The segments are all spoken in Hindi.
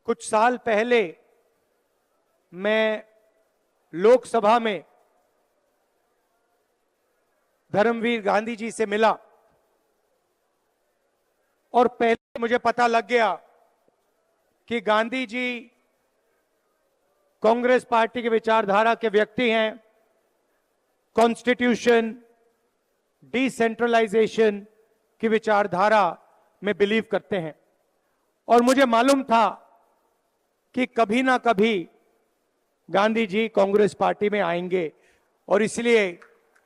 कुछ साल पहले मैं लोकसभा में धर्मवीर गांधी जी से मिला और पहले मुझे पता लग गया कि गांधी जी कांग्रेस पार्टी की विचारधारा के व्यक्ति हैं। कॉन्स्टिट्यूशन, डिसेंट्रलाइजेशन की विचारधारा में बिलीव करते हैं और मुझे मालूम था कि कभी ना कभी गांधी जी कांग्रेस पार्टी में आएंगे और इसलिए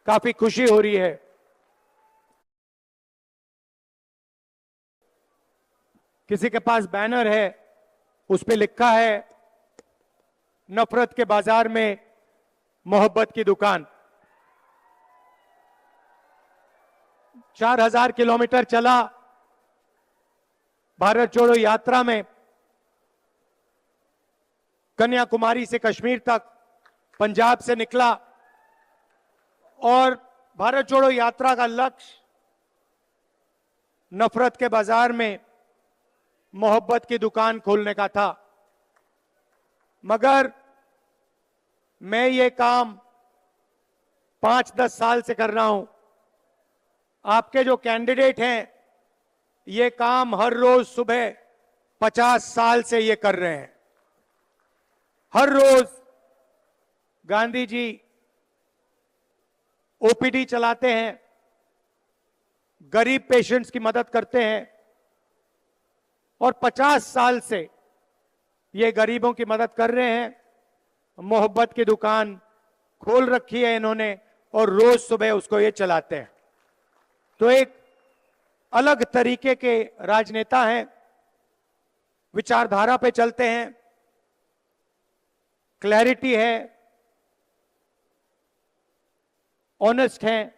काफी खुशी हो रही है। किसी के पास बैनर है, उस पे लिखा है नफरत के बाजार में मोहब्बत की दुकान। 4000 किलोमीटर चला भारत जोड़ो यात्रा में, कन्याकुमारी से कश्मीर तक, पंजाब से निकला और भारत जोड़ो यात्रा का लक्ष्य नफरत के बाजार में मोहब्बत की दुकान खोलने का था। मगर मैं ये काम 5-10 साल से कर रहा हूं। आपके जो कैंडिडेट हैं ये काम हर रोज सुबह 50 साल से ये कर रहे हैं। हर रोज गांधी जी ओपीडी चलाते हैं, गरीब पेशेंट्स की मदद करते हैं और 50 साल से ये गरीबों की मदद कर रहे हैं। मोहब्बत की दुकान खोल रखी है इन्होंने और रोज सुबह उसको ये चलाते हैं। तो एक अलग तरीके के राजनेता हैं, विचारधारा पे चलते हैं, क्लैरिटी है, ऑनेस्ट हैं।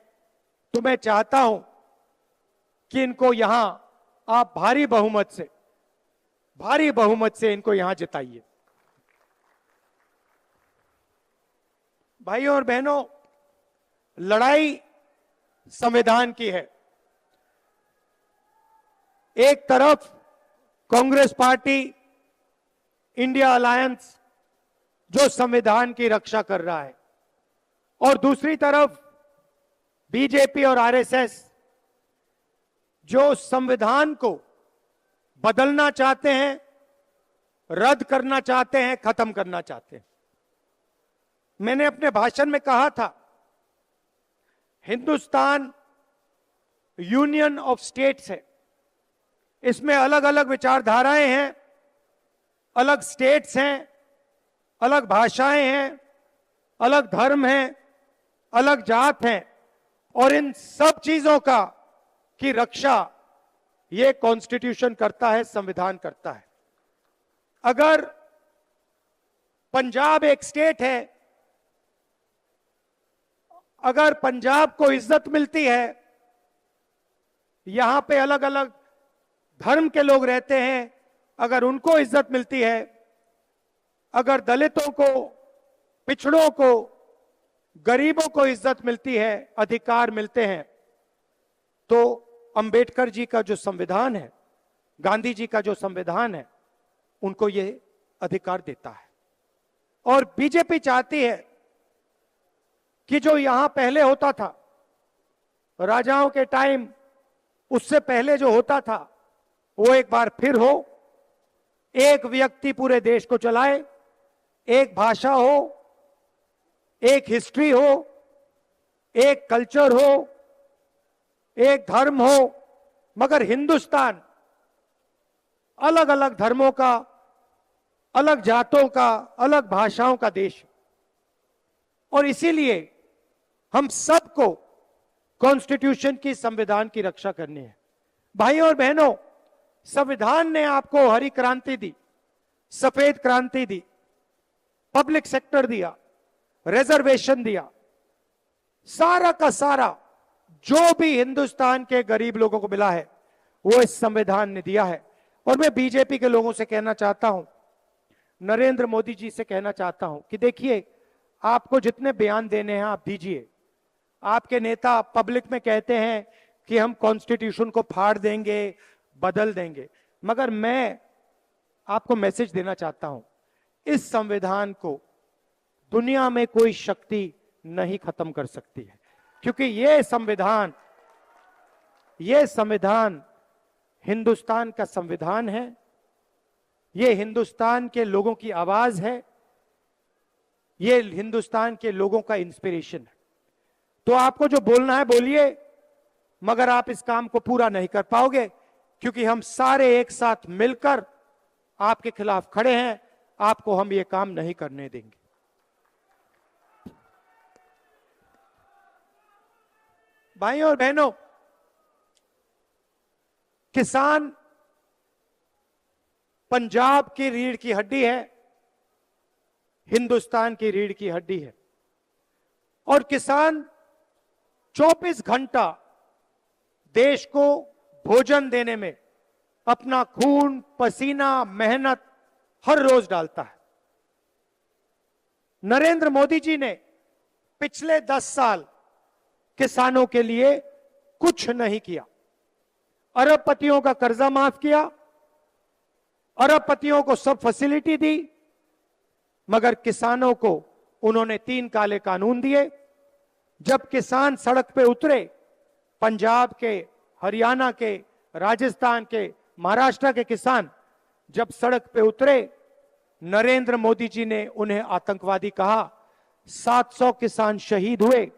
तो मैं चाहता हूं कि इनको यहां आप भारी बहुमत से इनको यहां जिताइए। भाइयों और बहनों, लड़ाई संविधान की है। एक तरफ कांग्रेस पार्टी, इंडिया अलायंस जो संविधान की रक्षा कर रहा है और दूसरी तरफ बीजेपी और आरएसएस जो संविधान को बदलना चाहते हैं, रद्द करना चाहते हैं, खत्म करना चाहते हैं। मैंने अपने भाषण में कहा था, हिंदुस्तान यूनियन ऑफ स्टेट्स है। इसमें अलग अलग विचारधाराएं हैं, अलग स्टेट्स हैं, अलग भाषाएं हैं, अलग धर्म हैं, अलग जात हैं और इन सब चीजों की रक्षा ये कॉन्स्टिट्यूशन करता है, संविधान करता है। अगर पंजाब एक स्टेट है, अगर पंजाब को इज्जत मिलती है, यहां पे अलग अलग धर्म के लोग रहते हैं, अगर उनको इज्जत मिलती है, अगर दलितों को, पिछड़ों को, गरीबों को इज्जत मिलती है, अधिकार मिलते हैं, तो अंबेडकर जी का जो संविधान है, गांधी जी का जो संविधान है, उनको ये अधिकार देता है। और बीजेपी चाहती है कि जो यहां पहले होता था, राजाओं के टाइम, उससे पहले जो होता था, वो एक बार फिर हो। एक व्यक्ति पूरे देश को चलाए, एक भाषा हो, एक हिस्ट्री हो, एक कल्चर हो, एक धर्म हो, मगर हिंदुस्तान अलग अलग धर्मों का, अलग जातों का, अलग भाषाओं का देश है। और इसीलिए हम सबको कॉन्स्टिट्यूशन की, संविधान की रक्षा करनी है। भाइयों और बहनों, संविधान ने आपको हरी क्रांति दी, सफेद क्रांति दी, पब्लिक सेक्टर दिया, रिजर्वेशन दिया, सारा का सारा जो भी हिंदुस्तान के गरीब लोगों को मिला है वो इस संविधान ने दिया है। और मैं बीजेपी के लोगों से कहना चाहता हूं, नरेंद्र मोदी जी से कहना चाहता हूं कि देखिए, आपको जितने बयान देने हैं आप दीजिए। आपके नेता पब्लिक में कहते हैं कि हम कॉन्स्टिट्यूशन को फाड़ देंगे, बदल देंगे, मगर मैं आपको मैसेज देना चाहता हूं, इस संविधान को दुनिया में कोई शक्ति नहीं खत्म कर सकती है, क्योंकि यह संविधान हिंदुस्तान का संविधान है, यह हिंदुस्तान के लोगों की आवाज है, यह हिंदुस्तान के लोगों का इंस्पिरेशन है। तो आपको जो बोलना है बोलिए, मगर आप इस काम को पूरा नहीं कर पाओगे, क्योंकि हम सारे एक साथ मिलकर आपके खिलाफ खड़े हैं। आपको हम ये काम नहीं करने देंगे। भाइयों और बहनों, किसान पंजाब की रीढ़ की हड्डी है, हिंदुस्तान की रीढ़ की हड्डी है, और किसान 24 घंटा देश को भोजन देने में अपना खून, पसीना, मेहनत हर रोज डालता है। नरेंद्र मोदी जी ने पिछले 10 साल किसानों के लिए कुछ नहीं किया। अरबपतियों का कर्जा माफ किया, अरबपतियों को सब फैसिलिटी दी, मगर किसानों को उन्होंने 3 काले कानून दिए। जब किसान सड़क पे उतरे, पंजाब के, हरियाणा के, राजस्थान के, महाराष्ट्र के किसान जब सड़क पे उतरे, नरेंद्र मोदी जी ने उन्हें आतंकवादी कहा। 700 किसान शहीद हुए,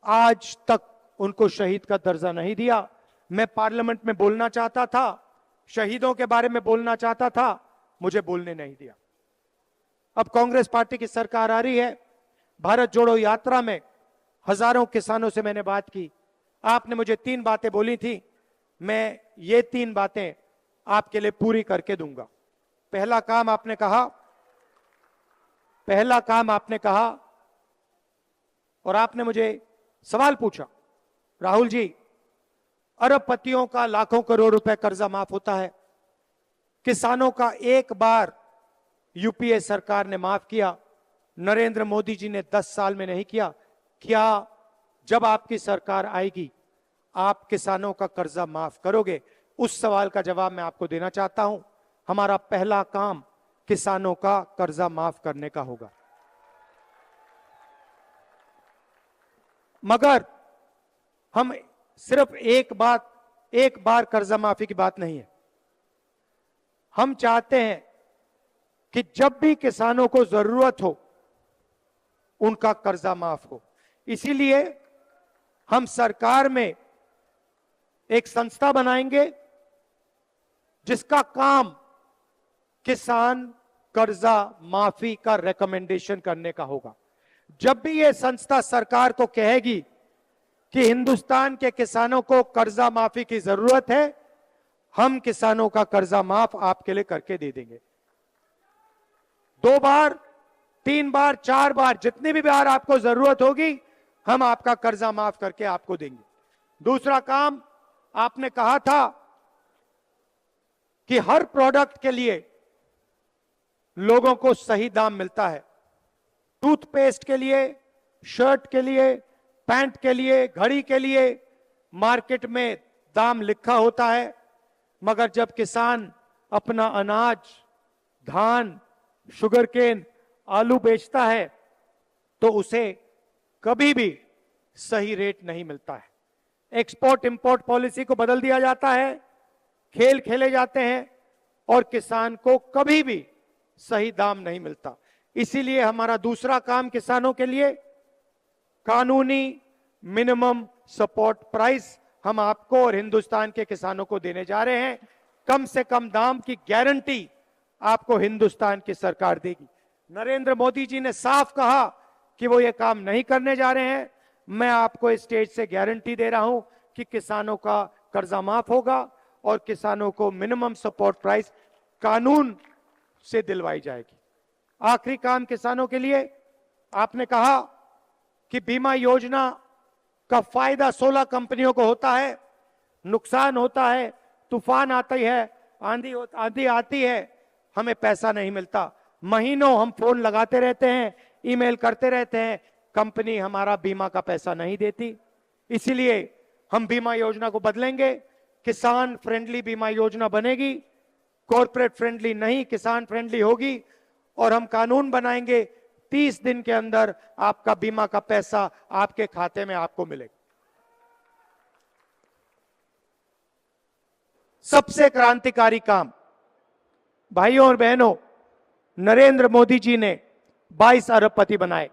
आज तक उनको शहीद का दर्जा नहीं दिया। मैं पार्लियामेंट में बोलना चाहता था, शहीदों के बारे में बोलना चाहता था, मुझे बोलने नहीं दिया। अब कांग्रेस पार्टी की सरकार आ रही है। भारत जोड़ो यात्रा में हजारों किसानों से मैंने बात की। आपने मुझे 3 बातें बोली थी, मैं ये 3 बातें आपके लिए पूरी करके दूंगा। पहला काम आपने कहा, और आपने मुझे सवाल पूछा, राहुल जी, अरबपतियों का लाखों करोड़ रुपए कर्जा माफ होता है, किसानों का एक बार यूपीए सरकार ने माफ किया, नरेंद्र मोदी जी ने 10 साल में नहीं किया। क्या जब आपकी सरकार आएगी आप किसानों का कर्जा माफ करोगे? उस सवाल का जवाब मैं आपको देना चाहता हूं। हमारा पहला काम किसानों का कर्जा माफ करने का होगा। मगर हम सिर्फ एक बार कर्जा माफी की बात नहीं है। हम चाहते हैं कि जब भी किसानों को जरूरत हो उनका कर्जा माफ हो। इसीलिए हम सरकार में एक संस्था बनाएंगे जिसका काम किसान कर्जा माफी का रिकमेंडेशन करने का होगा। जब भी यह संस्था सरकार को कहेगी कि हिंदुस्तान के किसानों को कर्जा माफी की जरूरत है, हम किसानों का कर्जा माफ आपके लिए करके दे देंगे। 2 बार, 3 बार, 4 बार, जितनी भी बार आपको जरूरत होगी हम आपका कर्जा माफ करके आपको देंगे। दूसरा काम, आपने कहा था कि हर प्रोडक्ट के लिए लोगों को सही दाम मिलता है। टूथपेस्ट के लिए, शर्ट के लिए, पैंट के लिए, घड़ी के लिए मार्केट में दाम लिखा होता है, मगर जब किसान अपना अनाज, धान, शुगरकेन, आलू बेचता है तो उसे कभी भी सही रेट नहीं मिलता है। एक्सपोर्ट इंपोर्ट पॉलिसी को बदल दिया जाता है, खेल खेले जाते हैं और किसान को कभी भी सही दाम नहीं मिलता। इसीलिए हमारा दूसरा काम किसानों के लिए कानूनी मिनिमम सपोर्ट प्राइस हम आपको और हिंदुस्तान के किसानों को देने जा रहे हैं। कम से कम दाम की गारंटी आपको हिंदुस्तान की सरकार देगी। नरेंद्र मोदी जी ने साफ कहा कि वो ये काम नहीं करने जा रहे हैं। मैं आपको इस स्टेज से गारंटी दे रहा हूं कि किसानों का कर्जा माफ होगा और किसानों को मिनिमम सपोर्ट प्राइस कानून से दिलवाई जाएगी। आखिरी काम किसानों के लिए, आपने कहा कि बीमा योजना का फायदा 16 कंपनियों को होता है, नुकसान होता है, तूफान आती है, आंधी आती है, हमें पैसा नहीं मिलता। महीनों हम फोन लगाते रहते हैं, ईमेल करते रहते हैं, कंपनी हमारा बीमा का पैसा नहीं देती। इसीलिए हम बीमा योजना को बदलेंगे, किसान फ्रेंडली बीमा योजना बनेगी। कॉर्पोरेट फ्रेंडली नहीं, किसान फ्रेंडली होगी। और हम कानून बनाएंगे, 30 दिन के अंदर आपका बीमा का पैसा आपके खाते में आपको मिलेगा। सबसे क्रांतिकारी काम भाइयों और बहनों, नरेंद्र मोदी जी ने 22 अरबपति बनाए।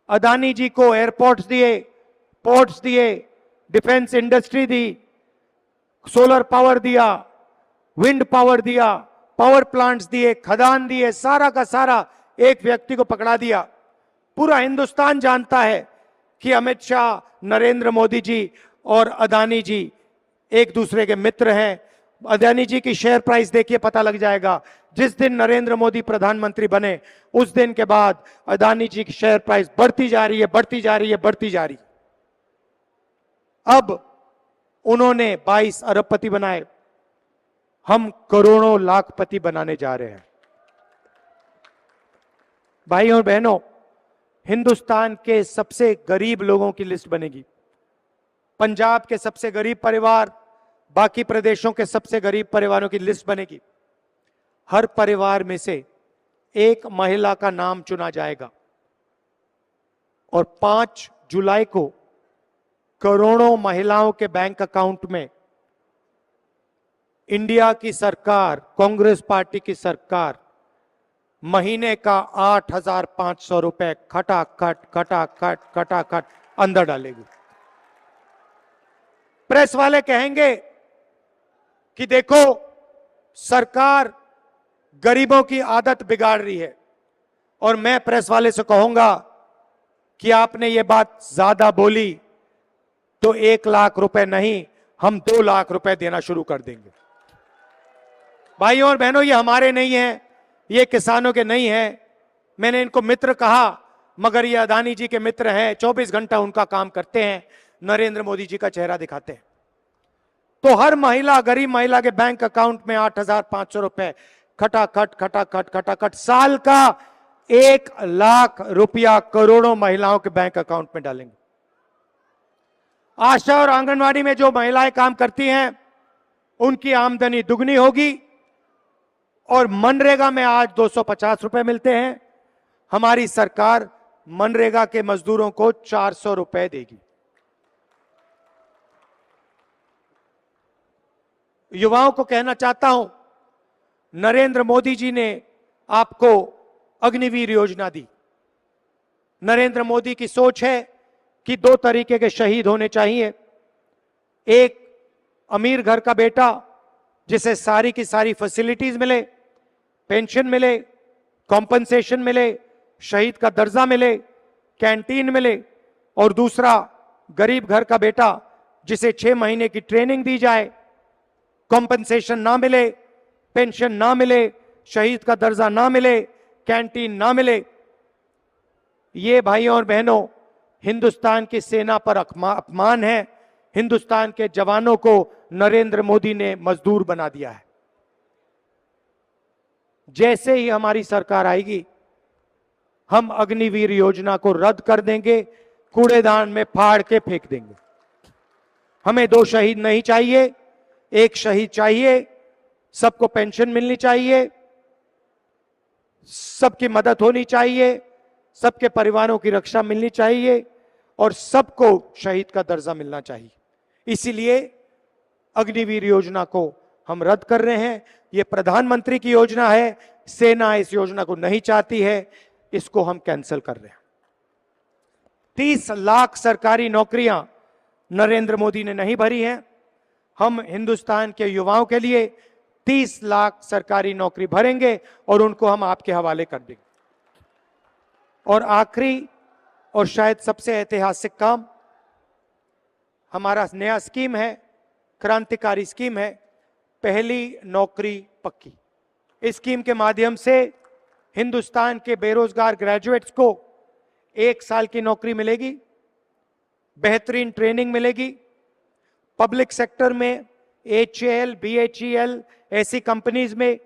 अदानी जी को एयरपोर्ट्स दिए, पोर्ट्स दिए, डिफेंस इंडस्ट्री दी, सोलर पावर दिया, विंड पावर दिया, पावर प्लांट्स दिए, खदान दिए, सारा का सारा एक व्यक्ति को पकड़ा दिया। पूरा हिंदुस्तान जानता है कि अमित शाह, नरेंद्र मोदी जी और अदानी जी एक दूसरे के मित्र हैं। अदानी जी की शेयर प्राइस देखिए, पता लग जाएगा। जिस दिन नरेंद्र मोदी प्रधानमंत्री बने उस दिन के बाद अदानी जी की शेयर प्राइस बढ़ती जा रही है, बढ़ती जा रही है, बढ़ती जा रही है। अब उन्होंने 22 अरबपति बनाए, हम करोड़ों लाखपति बनाने जा रहे हैं। भाइयों और बहनों, हिंदुस्तान के सबसे गरीब लोगों की लिस्ट बनेगी। पंजाब के सबसे गरीब परिवार, बाकी प्रदेशों के सबसे गरीब परिवारों की लिस्ट बनेगी। हर परिवार में से एक महिला का नाम चुना जाएगा और 5 जुलाई को करोड़ों महिलाओं के बैंक अकाउंट में इंडिया की सरकार, कांग्रेस पार्टी की सरकार महीने का 8,500 रुपए खटाखट खटाखट खटाखट अंदर डालेगी। प्रेस वाले कहेंगे कि देखो सरकार गरीबों की आदत बिगाड़ रही है, और मैं प्रेस वाले से कहूंगा कि आपने ये बात ज्यादा बोली तो 1 लाख रुपए नहीं, हम 2 लाख रुपए देना शुरू कर देंगे। भाइयों और बहनों, ये हमारे नहीं है, ये किसानों के नहीं है। मैंने इनको मित्र कहा, मगर ये अदानी जी के मित्र हैं, 24 घंटा उनका काम करते हैं, नरेंद्र मोदी जी का चेहरा दिखाते हैं। तो हर महिला, गरीब महिला के बैंक अकाउंट में 8,500 रुपए खटाखट खटाखट खटाखट, साल का 1 लाख रुपया करोड़ों महिलाओं के बैंक अकाउंट में डालेंगे। आशा और आंगनवाड़ी में जो महिलाएं काम करती हैं उनकी आमदनी दुगनी होगी। और मनरेगा में आज 250 रुपए मिलते हैं, हमारी सरकार मनरेगा के मजदूरों को 400 रुपए देगी। युवाओं को कहना चाहता हूं, नरेंद्र मोदी जी ने आपको अग्निवीर योजना दी। नरेंद्र मोदी की सोच है कि 2 तरीके के शहीद होने चाहिए। एक अमीर घर का बेटा जिसे सारी की सारी फैसिलिटीज मिले, पेंशन मिले, कॉम्पनसेशन मिले, शहीद का दर्जा मिले, कैंटीन मिले। और दूसरा गरीब घर का बेटा जिसे 6 महीने की ट्रेनिंग दी जाए, कॉम्पनसेशन ना मिले, पेंशन ना मिले, शहीद का दर्जा ना मिले, कैंटीन ना मिले। ये भाइयों और बहनों हिंदुस्तान की सेना पर अपमान है। हिंदुस्तान के जवानों को नरेंद्र मोदी ने मजदूर बना दिया है। जैसे ही हमारी सरकार आएगी, हम अग्निवीर योजना को रद्द कर देंगे, कूड़ेदान में फाड़ के फेंक देंगे। हमें 2 शहीद नहीं चाहिए, 1 शहीद चाहिए। सबको पेंशन मिलनी चाहिए, सबकी मदद होनी चाहिए, सबके परिवारों की रक्षा मिलनी चाहिए और सबको शहीद का दर्जा मिलना चाहिए। इसीलिए अग्निवीर योजना को हम रद्द कर रहे हैं। यह प्रधानमंत्री की योजना है, सेना इस योजना को नहीं चाहती है, इसको हम कैंसिल कर रहे हैं। 30 लाख सरकारी नौकरियां नरेंद्र मोदी ने नहीं भरी हैं। हम हिंदुस्तान के युवाओं के लिए 30 लाख सरकारी नौकरी भरेंगे और उनको हम आपके हवाले कर देंगे। और आखिरी और शायद सबसे ऐतिहासिक काम, हमारा नया स्कीम है, क्रांतिकारी स्कीम है, पहली नौकरी पक्की। इस स्कीम के माध्यम से हिंदुस्तान के बेरोजगार ग्रेजुएट्स को 1 साल की नौकरी मिलेगी, बेहतरीन ट्रेनिंग मिलेगी। पब्लिक सेक्टर में HAL, BHEL ऐसी कंपनीज में,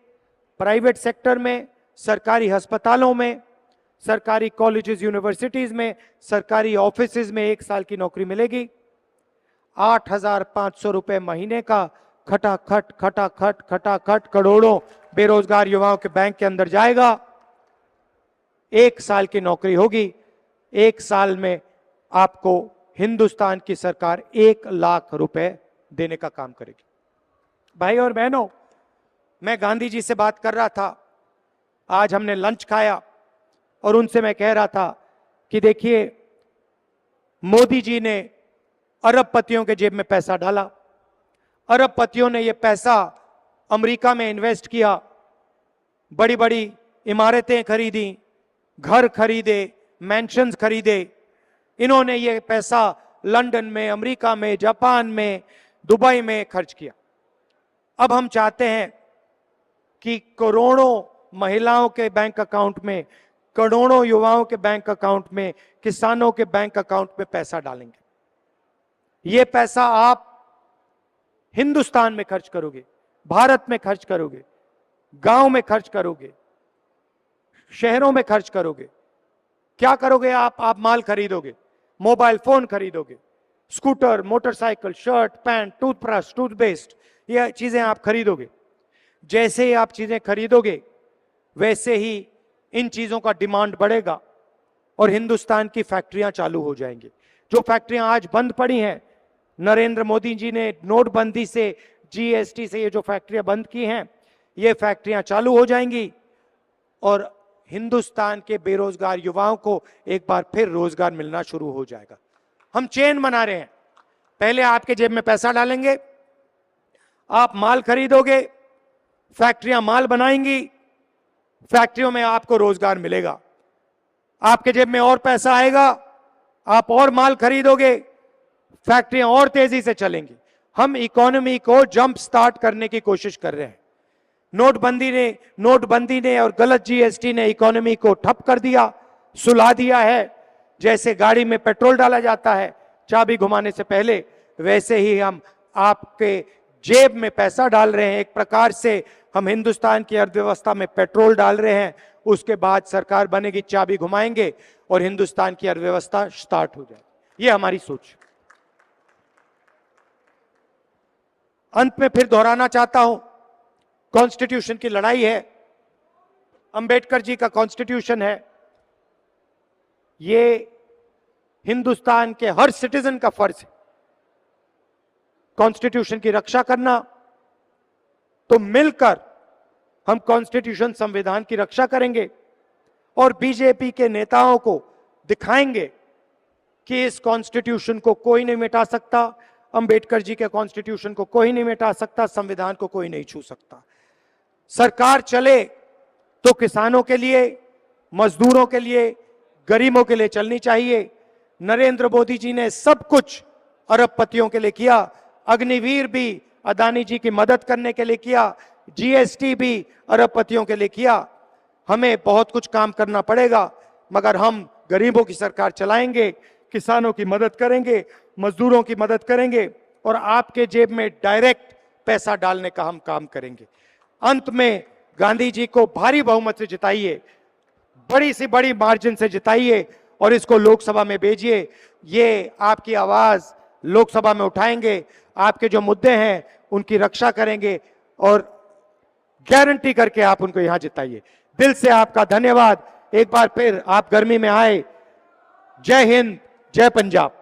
प्राइवेट सेक्टर में, सरकारी अस्पतालों में, सरकारी कॉलेजेस यूनिवर्सिटीज में, सरकारी ऑफिसेज में 1 साल की नौकरी मिलेगी। 8,500 रुपए महीने का खटाखट खटाखट खटाखट करोड़ों बेरोजगार युवाओं के बैंक के अंदर जाएगा। 1 साल की नौकरी होगी। 1 साल में आपको हिंदुस्तान की सरकार 1 लाख रुपए देने का काम करेगी। भाई और बहनों, मैं गांधी जी से बात कर रहा था, आज हमने लंच खाया और उनसे मैं कह रहा था कि देखिए, मोदी जी ने अरबपतियों के जेब में पैसा डाला। अरबपतियों ने यह पैसा अमेरिका में इन्वेस्ट किया, बड़ी बड़ी इमारतें खरीदी, घर खरीदे, मैंशंस खरीदे। इन्होंने ये पैसा लंदन में, अमेरिका में, जापान में, दुबई में खर्च किया। अब हम चाहते हैं कि करोड़ों महिलाओं के बैंक अकाउंट में, करोड़ों युवाओं के बैंक अकाउंट में, किसानों के बैंक अकाउंट में पैसा डालेंगे। ये पैसा आप हिंदुस्तान में खर्च करोगे, भारत में खर्च करोगे, गांव में खर्च करोगे, शहरों में खर्च करोगे। क्या करोगे आप माल खरीदोगे, मोबाइल फोन खरीदोगे, scooter, motorcycle, shirt, pant, toothbrush, toothpaste, ये चीजें आप खरीदोगे। जैसे ही आप चीजें खरीदोगे वैसे ही इन चीजों का डिमांड बढ़ेगा और हिंदुस्तान की फैक्ट्रियां चालू हो जाएंगी। जो फैक्ट्रियां आज बंद पड़ी हैं, नरेंद्र मोदी जी ने नोटबंदी से, जीएसटी से ये जो फैक्ट्रियां बंद की हैं, ये फैक्ट्रियां चालू हो जाएंगी और हिंदुस्तान के बेरोजगार युवाओं को एक बार फिर रोजगार मिलना शुरू हो जाएगा। हम चेन बना रहे हैं। पहले आपके जेब में पैसा डालेंगे, आप माल खरीदोगे, फैक्ट्रियां माल बनाएंगी, फैक्ट्रियों में आपको रोजगार मिलेगा। आपके जेब में और पैसा आएगा, आप और माल खरीदोगे, फैक्ट्रियां और तेजी से चलेंगी। हम इकोनॉमी को जंप स्टार्ट करने की कोशिश कर रहे हैं। नोटबंदी ने और गलत जीएसटी ने इकोनॉमी को ठप कर दिया, सुला दिया है। जैसे गाड़ी में पेट्रोल डाला जाता है चाबी घुमाने से पहले, वैसे ही हम आपके जेब में पैसा डाल रहे हैं। एक प्रकार से हम हिंदुस्तान की अर्थव्यवस्था में पेट्रोल डाल रहे हैं। उसके बाद सरकार बनेगी, चाबी घुमाएंगे और हिंदुस्तान की अर्थव्यवस्था स्टार्ट हो जाएगी। ये हमारी सोच। अंत में फिर दोहराना चाहता हूं, कॉन्स्टिट्यूशन की लड़ाई है, अंबेडकर जी का कॉन्स्टिट्यूशन है। ये हिंदुस्तान के हर सिटीजन का फर्ज है कॉन्स्टिट्यूशन की रक्षा करना। तो मिलकर हम कॉन्स्टिट्यूशन, संविधान की रक्षा करेंगे और बीजेपी के नेताओं को दिखाएंगे कि इस कॉन्स्टिट्यूशन को कोई नहीं मिटा सकता, अंबेडकर जी के कॉन्स्टिट्यूशन को कोई नहीं मिटा सकता, संविधान को कोई नहीं छू सकता। सरकार चले तो किसानों के लिए, मजदूरों के लिए, गरीबों के लिए चलनी चाहिए। नरेंद्र मोदी जी ने सब कुछ अरबपतियों के लिए किया। अग्निवीर भी अदानी जी की मदद करने के लिए किया, जीएसटी भी अरबपतियों के लिए किया। हमें बहुत कुछ काम करना पड़ेगा, मगर हम गरीबों की सरकार चलाएंगे, किसानों की मदद करेंगे, मजदूरों की मदद करेंगे और आपके जेब में डायरेक्ट पैसा डालने का हम काम करेंगे। अंत में गांधी जी को भारी बहुमत से जिताइए, बड़ी से बड़ी मार्जिन से जिताइए और इसको लोकसभा में भेजिए। ये आपकी आवाज लोकसभा में उठाएंगे, आपके जो मुद्दे हैं उनकी रक्षा करेंगे और गारंटी करके आप उनको यहां जिताइए। दिल से आपका धन्यवाद। एक बार फिर आप गर्मी में आए। जय हिंद, जय पंजाब।